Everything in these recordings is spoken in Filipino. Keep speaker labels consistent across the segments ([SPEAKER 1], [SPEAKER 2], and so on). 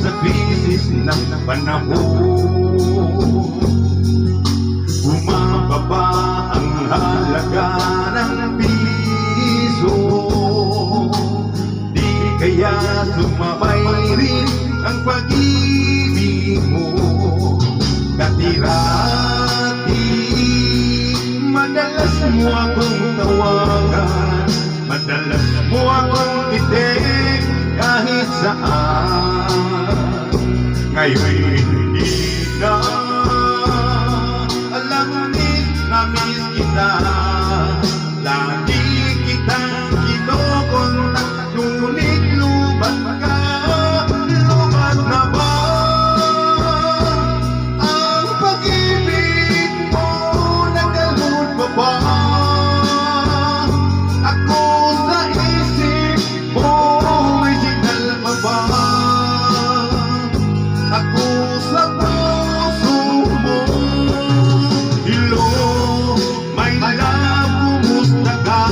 [SPEAKER 1] sa krisis ng panahon. Bumababa ang halaga ng piso, di kaya sumabay rin ang pag-ibig mo. Dati-rati madalas mo akong tawagan, madalas mo akong itik kahit saan. Ngayon hindi na, alam na miss kita. Lagi kitang kinokontak, ngunit lubat ka. Lubat na ba ang pag-ibig mo? Nagkalun pa ba ako sa isip mo? May signal pa ba ako sa puso mo? Hello, my love, kumusta ka?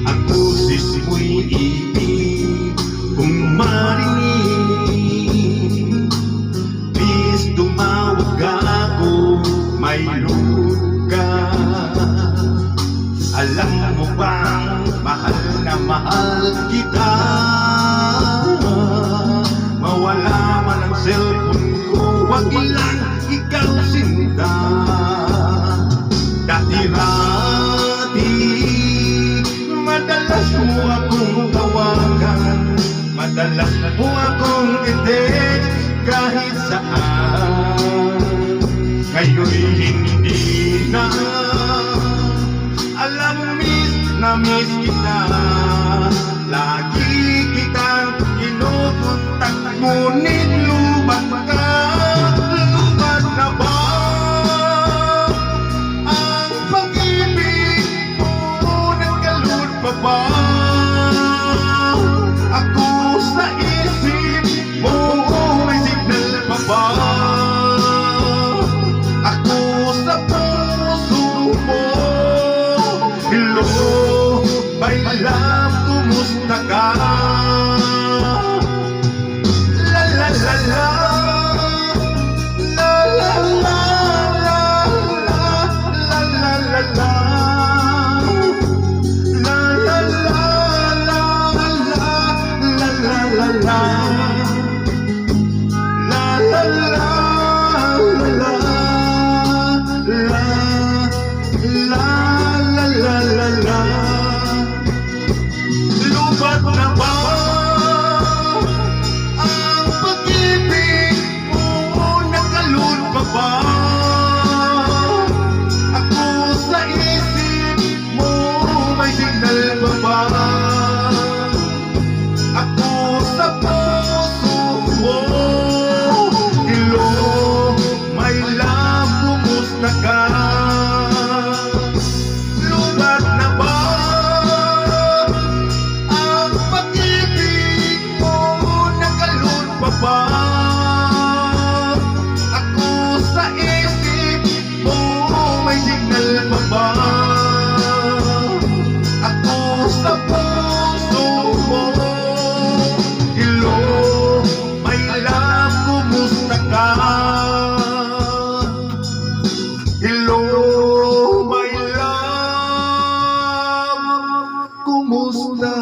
[SPEAKER 1] Ang boses mo'y ibig kong marinig. Please tumawag ako, may luka. Alam mo bang mahal na mahal kita? Mawala man ang cellphone ko, wag lang ikaw sinta. Dati-rati madalas mo akong tawagan, madalas mo akong i-text kahit saan. Ngayon hindi na, alam na miss kita. Lagi kitang kinukontak, ngunit lubat ka. Lubat na ba ang pag-ibig mo? Nagkalun pa ba ako sa isip mo? May signal pa ba ako sa puso mo? Hello, my love, kumusta ka? La la la la, la la la la, la la la la, la la la la, la la la la, la la la la, la. Lubat na ba ang pag-ibig mo? Nagkalun pa ba ako sa isip mo? May signal pa ba ako sa puso mo? Hello, my love, kumusta ka? Lubat na ba ang pag-ibig mo? Nagkalun pa ba ako sa isip mo? May signal pa ba ako sa puso mo? Hello, my love, kumusta ka? Hello, my love, kumusta